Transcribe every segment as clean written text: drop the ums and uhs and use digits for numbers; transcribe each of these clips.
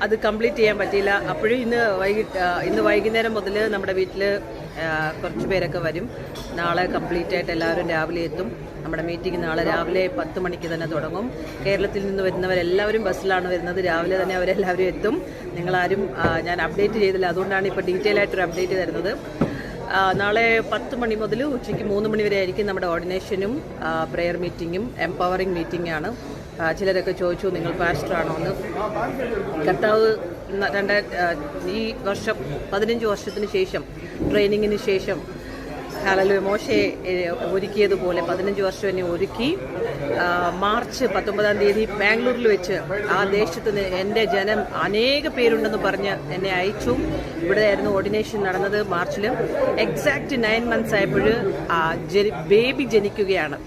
അത് കംപ്ലീറ്റ് ചെയ്യാൻ പറ്റിയില്ല. അപ്പോഴും ഇന്ന് വൈകുന്നേരം മുതൽ നമ്മുടെ വീട്ടിൽ കുറച്ച് പേരൊക്കെ വരും. നാളെ കംപ്ലീറ്റ് ആയിട്ട് എല്ലാവരും രാവിലെ എത്തും. നമ്മുടെ മീറ്റിംഗ് നാളെ രാവിലെ 10 മണിക്ക് തന്നെ തുടങ്ങും. കേരളത്തിൽ നിന്ന് വരുന്നവരെല്ലാവരും ബസ്സിലാണ് വരുന്നത്. രാവിലെ തന്നെ അവരെല്ലാവരും എത്തും. നിങ്ങളാരും ഞാൻ അപ്ഡേറ്റ് ചെയ്തില്ല, അതുകൊണ്ടാണ് ഇപ്പോൾ ഡീറ്റെയിൽ ആയിട്ടൊരു അപ്ഡേറ്റ് തരുന്നത്. നാളെ 10 മണി മുതൽ ഉച്ചയ്ക്ക് 3 മണി വരെ ആയിരിക്കും നമ്മുടെ ഓർഡിനേഷനും പ്രെയർ മീറ്റിങ്ങും എംപവറിംഗ് മീറ്റിംഗാണ്. ചിലരൊക്കെ ചോദിച്ചു നിങ്ങൾ പാസ്റ്ററാണോ എന്ന്. കർത്താവ് ഈ വർഷം 15 വർഷത്തിന് ശേഷം ട്രെയിനിങ്ങിന് ശേഷം ഹല്ലേലൂയ മോശയെ ഒരുക്കിയതുപോലെ 15 വർഷം എന്നെ ഒരുക്കി. മാർച്ച് 19-ാം തീയതി ബാംഗ്ലൂരിൽ വെച്ച് ആ ദേശത്ത് നിന്ന് എൻ്റെ ജനം അനേക പേരുണ്ടെന്ന് പറഞ്ഞ് എന്നെ അയച്ചു. ഇവിടെ ആയിരുന്നു ഓർഡിനേഷൻ നടന്നത് മാർച്ചിൽ. എക്സാക്റ്റ് 9 മന്ത്സ് ആയപ്പോൾ ബേബി ജനിക്കുകയാണ്.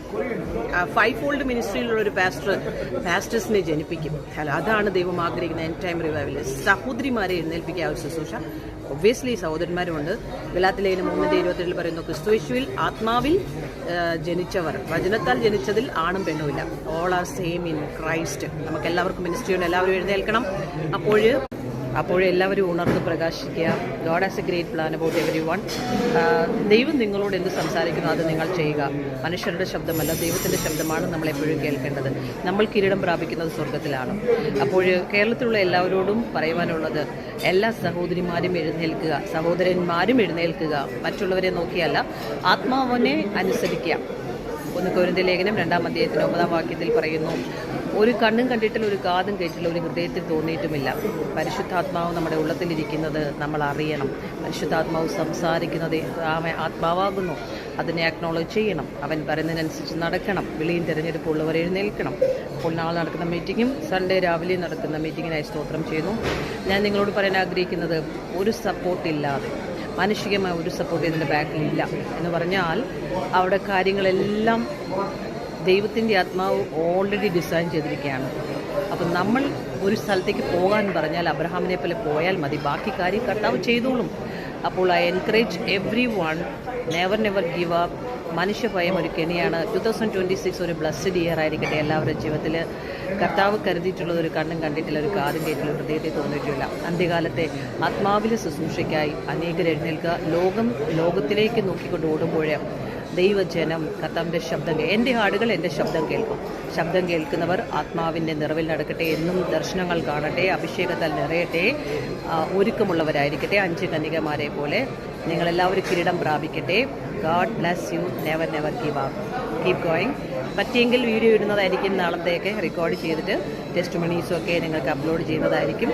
5 ഫോൾഡ് മിനിസ്ട്രിയിലുള്ളൊരു പാസ്റ്റേഴ്സിനെ ജനിപ്പിക്കും. അതാണ് ദൈവം ആഗ്രഹിക്കുന്ന എൻഡ് ടൈം റിവൈവൽ. സഹോദരിമാരെ എഴുന്നേൽപ്പിക്കുക ഒരു ശുശ്രൂഷ. ഒബ്വിയസ്ലി സഹോദരന്മാരുമുണ്ട്. ഗലാത്യലേഖനം 3:27 പറയുന്നു, ക്രിസ്തുയേശുവിൽ ആത്മാവിൽ ജനിച്ചവർ, വചനത്താൽ ജനിച്ചതിൽ ആണും പെണ്ണുമില്ല. All are same in Christ. നമുക്ക് എല്ലാവർക്കും മിനിസ്ട്രിയുണ്ട്. എല്ലാവരും എഴുന്നേൽക്കണം. അപ്പോഴെല്ലാവരും ഉണർന്ന് പ്രകാശിക്കുക. God has a great plan about every one. ദൈവം നിങ്ങളോട് എന്ത് സംസാരിക്കുന്നു അത് നിങ്ങൾ ചെയ്യുക. മനുഷ്യരുടെ ശബ്ദമല്ല, ദൈവത്തിൻ്റെ ശബ്ദമാണ് നമ്മളെപ്പോഴും കേൾക്കേണ്ടത്. നമ്മൾ കിരീടം പ്രാപിക്കുന്നത് സ്വർഗത്തിലാണ്. അപ്പോൾ കേരളത്തിലുള്ള എല്ലാവരോടും പറയുവാനുള്ളത്, എല്ലാ സഹോദരിമാരും എഴുന്നേൽക്കുക, സഹോദരന്മാരും എഴുന്നേൽക്കുക. മറ്റുള്ളവരെ നോക്കിയല്ല, ആത്മാവിനെ അനുസരിക്കുക. 1 കൊരിന്ത്യർ ലേഖനം 2-ാം അധ്യായത്തിന് 9-ാം വാക്യത്തിൽ പറയുന്നു, ഒരു കണ്ണും കണ്ടിട്ടില്ല, ഒരു കാതും കേട്ടില്ല, ഒരു ഹൃദയത്തിൽ തോന്നിയിട്ടുമില്ല. പരിശുദ്ധാത്മാവ് നമ്മുടെ ഉള്ളത്തിലിരിക്കുന്നത് നമ്മൾ അറിയണം. പരിശുദ്ധാത്മാവ് സംസാരിക്കുന്നത് ആത്മാവാകുന്നു. അതിനെ അക്നോളജ് ചെയ്യണം. അവൻ പറയുന്നതിനനുസരിച്ച് നടക്കണം. വിളിയും തിരഞ്ഞെടുപ്പുള്ളവർ എഴുന്നേൽക്കണം. അപ്പോൾ നാളെ നടക്കുന്ന മീറ്റിങ്ങും സൺഡേ രാവിലെ നടക്കുന്ന മീറ്റിങ്ങിനായി സ്തോത്രം ചെയ്യുന്നു. ഞാൻ നിങ്ങളോട് പറയാൻ ആഗ്രഹിക്കുന്നത്, ഒരു സപ്പോർട്ടില്ലാതെ, മാനുഷികമായ ഒരു സപ്പോർട്ട് ഇതിൻ്റെ ബാക്കിലില്ല എന്ന് പറഞ്ഞാൽ അവിടെ കാര്യങ്ങളെല്ലാം ദൈവത്തിൻ്റെ ആത്മാവ് ഓൾറെഡി ഡിസൈൻ ചെയ്തിരിക്കുകയാണ്. അപ്പം നമ്മൾ ഒരു സ്ഥലത്തേക്ക് പോകാൻ പറഞ്ഞാൽ അബ്രഹാമിനെ പോലെ പോയാൽ മതി. ബാക്കി കാര്യം കർത്താവ് ചെയ്തോളും. അപ്പോൾ I encourage every one, never give up. മനുഷ്യഭയം ഒരു കെണിയാണ്. 2026 ഒരു ബ്ലസ്ഡ് ഇയർ ആയിരിക്കട്ടെ എല്ലാവരുടെ ജീവിതത്തിൽ. കർത്താവ് കരുതിയിട്ടുള്ളത് ഒരു കണ്ണും കണ്ടിട്ടില്ല, ഒരു കാതും കേട്ടില്ല, ഒരു ഹൃദയത്തെ തോന്നിയിട്ടില്ല. അന്ത്യകാലത്തെ ആത്മാവിലെ ശുശ്രൂഷയ്ക്കായി അനേകർ എഴുന്നേൽക്കുക. ലോകത്തിലേക്ക് നോക്കിക്കൊണ്ട് ഓടുമ്പോൾ ദൈവജനം കർത്താവിൻ്റെ ശബ്ദം, എൻ്റെ ആടുകൾ എൻ്റെ ശബ്ദം കേൾക്കും. ശബ്ദം കേൾക്കുന്നവർ ആത്മാവിൻ്റെ നിറവിൽ നടക്കട്ടെ, എന്നും ദർശനങ്ങൾ കാണട്ടെ, അഭിഷേകത്താൽ നിറയട്ടെ, ഒരുക്കമുള്ളവരായിരിക്കട്ടെ. 5 കന്യകമാരെ പോലെ നിങ്ങളെല്ലാവരും കിരീടം പ്രാപിക്കട്ടെ. God bless you. Never give up. Keep going. പറ്റിയെങ്കിൽ വീഡിയോ ഇടുന്നതായിരിക്കും. നാളത്തേക്ക് റെക്കോർഡ് ചെയ്തിട്ട് ടെസ്റ്റ് മണീസും ഒക്കെ നിങ്ങൾക്ക് അപ്ലോഡ് ചെയ്യുന്നതായിരിക്കും.